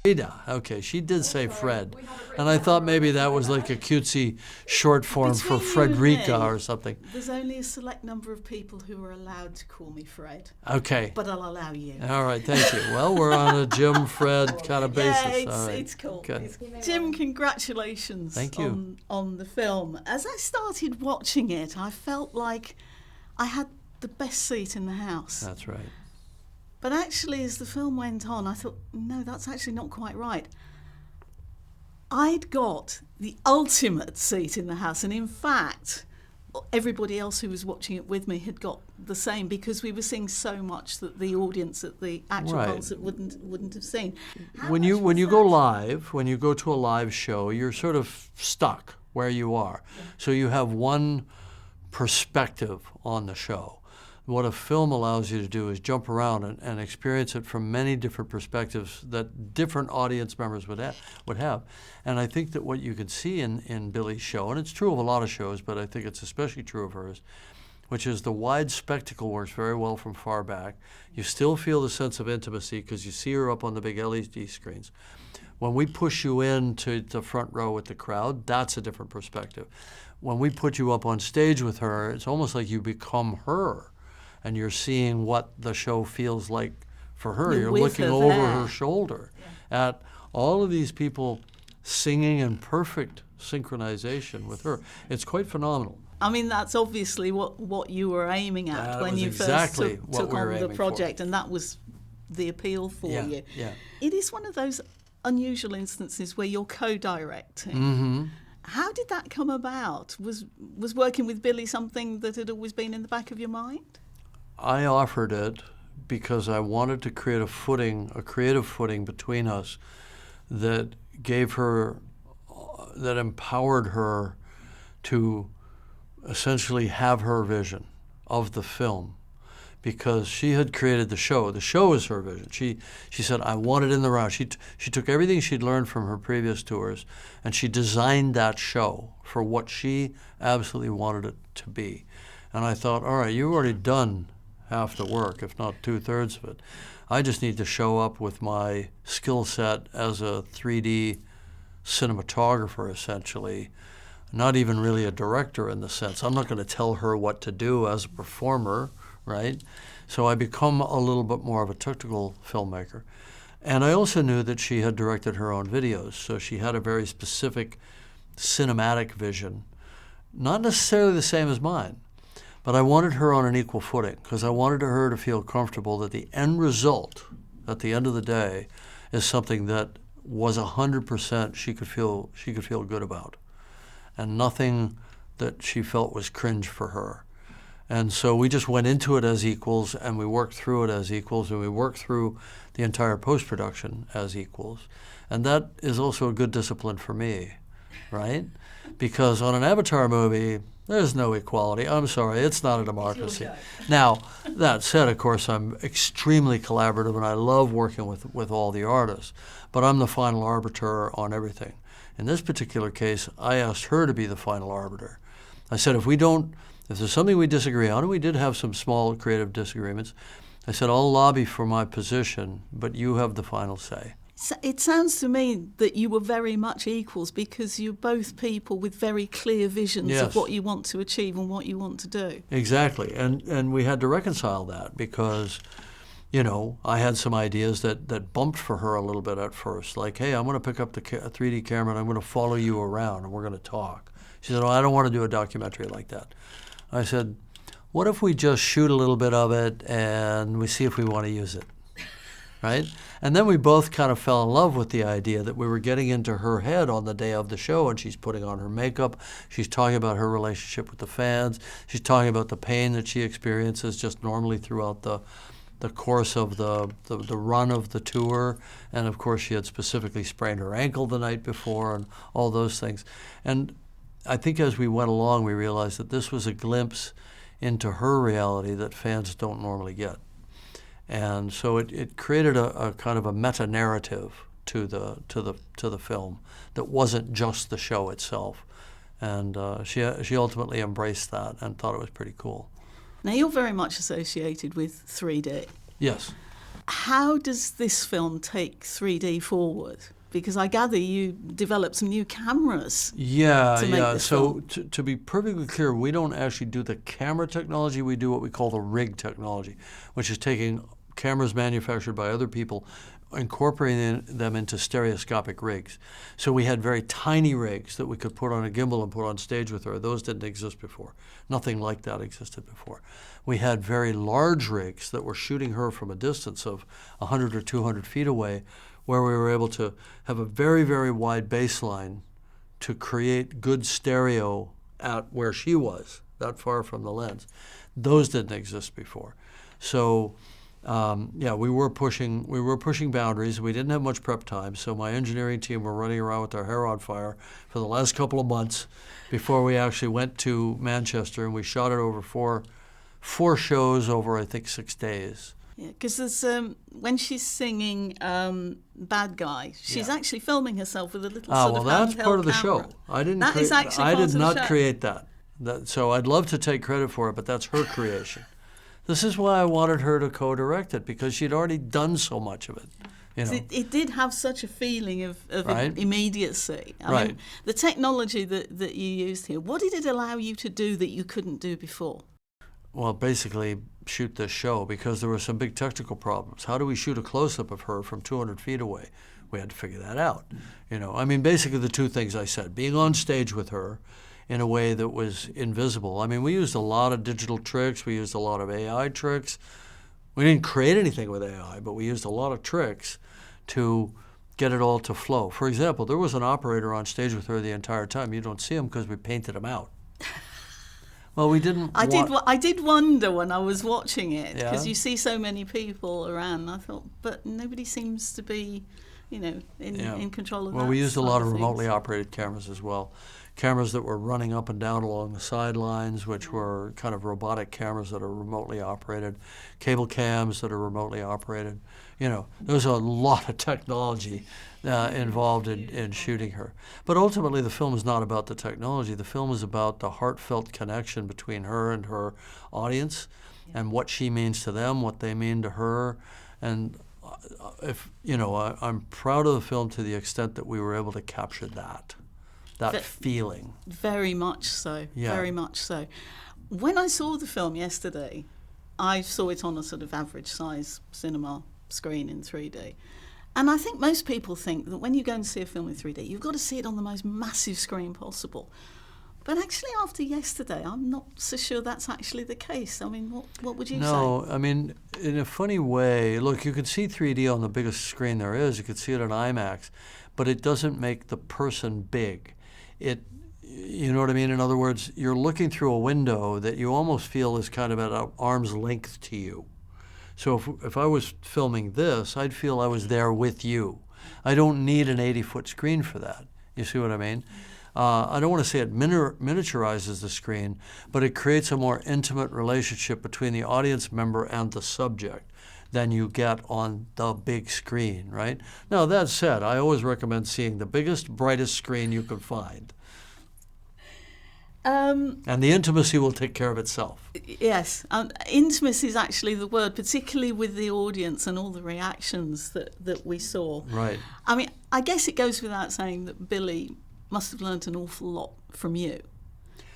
Frida. Okay, she did say Fred. And I thought maybe that was like a cutesy short form for Frederica or something. There's only a select number of people who are allowed to call me Fred. Okay. But I'll allow you. All right, thank you. Well, we're on a Jim Fred kind of basis. Yeah, All right. it's cool. Okay. Jim, congratulations Thank you. on the film. As I started watching it, I felt like I had the best seat in the house. That's right. But actually, as the film went on, I thought, no, that's actually not quite right. I'd got the ultimate seat in the house, and in fact, everybody else who was watching it with me had got the same, because we were seeing so much that the audience at the actual concert wouldn't have seen. When you go live, when you go to a live show, you're sort of stuck where you are. So you have one perspective on the show. What a film allows you to do is jump around and experience it from many different perspectives that different audience members would have. And I think that what you can see in Billie's show, and it's true of a lot of shows, but I think it's especially true of hers, which is the wide spectacle works very well from far back. You still feel the sense of intimacy because you see her up on the big LED screens. When we push you into the front row with the crowd, that's a different perspective. When we put you up on stage with her, it's almost like you become her. And you're seeing what the show feels like for her. You're looking over her shoulder at all of these people singing in perfect synchronization with her. It's quite phenomenal. I mean, that's obviously what you were aiming at when you first took on the project, and that was the appeal for you. Yeah. It is one of those unusual instances where you're co-directing. Mm-hmm. How did that come about? Was working with Billie something that had always been in the back of your mind? I offered it because I wanted to create a creative footing between us that gave her, that empowered her to essentially have her vision of the film, because she had created the show. The show is her vision. She said, I want it in the round. She took everything she'd learned from her previous tours and she designed that show for what she absolutely wanted it to be. And I thought, all right, you've already done half the work, if not 2/3 of it. I just need to show up with my skill set as a 3D cinematographer, essentially, not even really a director in the sense. I'm not going to tell her what to do as a performer, right? So I become a little bit more of a technical filmmaker. And I also knew that she had directed her own videos, so she had a very specific cinematic vision, not necessarily the same as mine. But I wanted her on an equal footing because I wanted her to feel comfortable that the end result, at the end of the day, is something that was 100% she could feel good about, and nothing that she felt was cringe for her. And so we just went into it as equals, and we worked through it as equals, and we worked through the entire post-production as equals. And that is also a good discipline for me, right? Because on an Avatar movie, there's no equality. I'm sorry, it's not a democracy. Now, that said, of course, I'm extremely collaborative and I love working with all the artists, but I'm the final arbiter on everything. In this particular case, I asked her to be the final arbiter. I said, if there's something we disagree on, and we did have some small creative disagreements, I said, I'll lobby for my position, but you have the final say. So it sounds to me that you were very much equals because you're both people with very clear visions of what you want to achieve and what you want to do. Exactly. And we had to reconcile that because, I had some ideas that bumped for her a little bit at first. Like, hey, I'm going to pick up the 3D camera and I'm going to follow you around and we're going to talk. She said, I don't want to do a documentary like that. I said, what if we just shoot a little bit of it and we see if we want to use it? Right? And then we both kind of fell in love with the idea that we were getting into her head on the day of the show, and she's putting on her makeup, she's talking about her relationship with the fans, she's talking about the pain that she experiences just normally throughout the course of the run of the tour. And of course she had specifically sprained her ankle the night before and all those things. And I think as we went along we realized that this was a glimpse into her reality that fans don't normally get. And so it created a kind of a meta-narrative to the film that wasn't just the show itself. And she ultimately embraced that and thought it was pretty cool. Now, you're very much associated with 3D. Yes. How does this film take 3D forward? Because I gather you developed some new cameras. Yeah, to make yeah. this So film. to be perfectly clear, we don't actually do the camera technology. We do what we call the rig technology, which is taking cameras manufactured by other people, incorporating them into stereoscopic rigs. So we had very tiny rigs that we could put on a gimbal and put on stage with her. Those didn't exist before. Nothing like that existed before. We had very large rigs that were shooting her from a distance of 100 or 200 feet away, where we were able to have a very, very wide baseline to create good stereo at where she was, that far from the lens. Those didn't exist before. So we were pushing boundaries. We didn't have much prep time, so my engineering team were running around with their hair on fire for the last couple of months before we actually went to Manchester, and we shot it over four shows over, I think, 6 days. Yeah, because there's when she's singing "Bad Guy," she's actually filming herself with a little sort of that's part of the camera. show. I didn't. That is actually I part did of the not show. create that. So I'd love to take credit for it, but that's her creation. This is why I wanted her to co-direct it, because she'd already done so much of it. You know. It did have such a feeling of Right. immediacy. I Right. mean, the technology that you used here, what did it allow you to do that you couldn't do before? Well, basically shoot this show, because there were some big technical problems. How do we shoot a close-up of her from 200 feet away? We had to figure that out. You know, I mean, basically the two things I said: being on stage with her in a way that was invisible. I mean, we used a lot of digital tricks. We used a lot of AI tricks. We didn't create anything with AI, but we used a lot of tricks to get it all to flow. For example, there was an operator on stage with her the entire time. You don't see him because we painted him out. Well, we didn't. I did wonder when I was watching it, because Yeah. you see so many people around. I thought, but nobody seems to be, in control of that. Well, we used a side lot of things. remotely operated cameras as well. Cameras that were running up and down along the sidelines, which were kind of robotic cameras that are remotely operated, cable cams that are remotely operated. You know, there's a lot of technology involved in shooting her. But ultimately, the film is not about the technology. The film is about the heartfelt connection between her and her audience, and what she means to them, what they mean to her. And I'm proud of the film to the extent that we were able to capture that feeling. Very much so. Yeah. Very much so. When I saw the film yesterday, I saw it on a sort of average size cinema screen in 3D. And I think most people think that when you go and see a film in 3D, you've got to see it on the most massive screen possible. But actually, after yesterday, I'm not so sure that's actually the case. I mean, what would you say? No, I mean, in a funny way, look, you can see 3D on the biggest screen there is. You can see it in IMAX, but it doesn't make the person big. You know what I mean? In other words, you're looking through a window that you almost feel is kind of at arm's length to you. So if I was filming this, I'd feel I was there with you. I don't need an 80-foot screen for that. You see what I mean? I don't want to say it miniaturizes the screen, but it creates a more intimate relationship between the audience member and the subject than you get on the big screen, right? Now, that said, I always recommend seeing the biggest, brightest screen you can find. And the intimacy will take care of itself. Yes, intimacy is actually the word, particularly with the audience and all the reactions that we saw. Right. I mean, I guess it goes without saying that Billie must have learned an awful lot from you.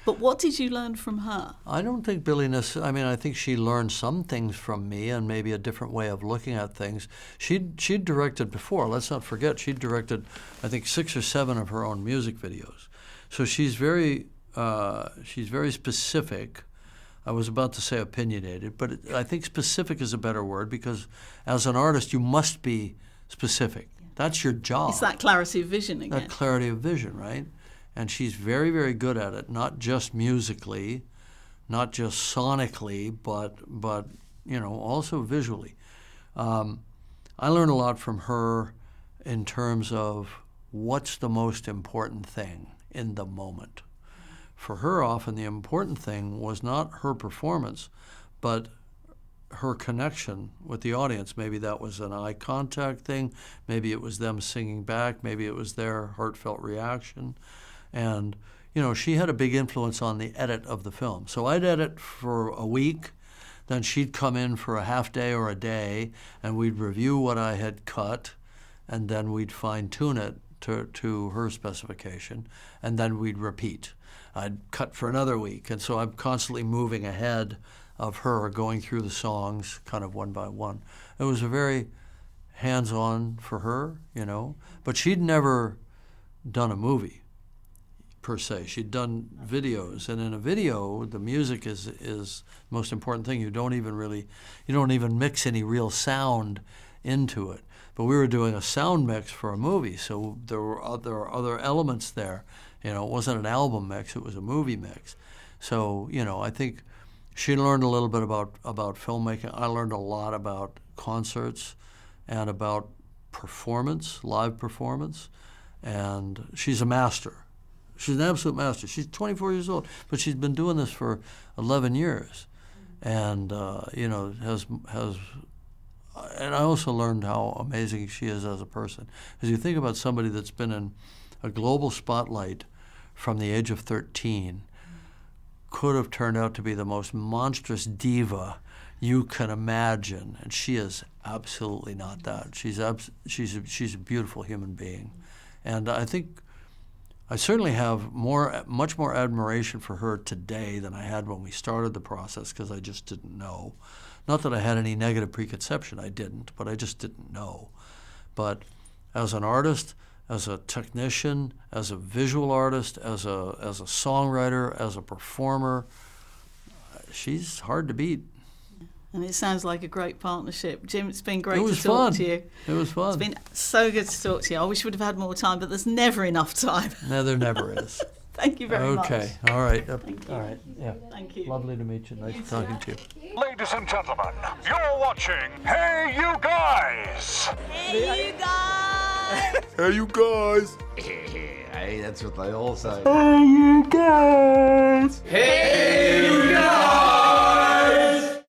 But what did you learn from her? I don't think Billie I think she learned some things from me, and maybe a different way of looking at things. She'd directed before. Let's not forget, she'd directed, I think, 6 or 7 of her own music videos. So she's very specific. I was about to say opinionated, but I think specific is a better word, because as an artist, you must be specific. That's your job. It's that clarity of vision again. That clarity of vision, right? And she's very, very good at it, not just musically, not just sonically, but also visually. I learned a lot from her in terms of what's the most important thing in the moment. For her, often the important thing was not her performance, but her connection with the audience. Maybe that was an eye contact thing, maybe it was them singing back, maybe it was their heartfelt reaction. And, she had a big influence on the edit of the film. So I'd edit for a week, Then she'd come in for a half day or a day, and we'd review what I had cut, and then we'd fine-tune it to her specification, and then we'd repeat. I'd cut for another week, and so I'm constantly moving ahead of her, going through the songs kind of one by one. It was a very hands-on for her, you know, but she'd never done a movie per se. She'd done videos, and in a video, the music is the most important thing. You don't even mix any real sound into it. But we were doing a sound mix for a movie, so there were other elements there. You know, it wasn't an album mix; it was a movie mix. So, you know, I think she learned a little bit about filmmaking. I learned a lot about concerts and about performance, live performance. And she's a master. She's an absolute master. She's 24 years old, but she's been doing this for 11 years, and you know, has. And I also learned how amazing she is as a person. As you think about somebody that's been in a global spotlight from the age of 13, could have turned out to be the most monstrous diva you can imagine, and she is absolutely not that. She's a beautiful human being, and I think I certainly have much more admiration for her today than I had when we started the process, because I just didn't know. Not that I had any negative preconception, I didn't, but I just didn't know. But as an artist, as a technician, as a visual artist, as a songwriter, as a performer, she's hard to beat. And it sounds like a great partnership. Jim, it's been great to talk fun. to you. It was fun. It's been so good to talk to you. I wish we'd have had more time, but there's never enough time. No, there never is. Thank you very much. Okay, all right. Thank you. All right, yeah. Thank you. Lovely to meet you. Nice talking to you. Ladies and gentlemen, you're watching Hey You Guys! Hey, you guys! Hey, you guys! Hey, that's what they all say. Hey, you guys!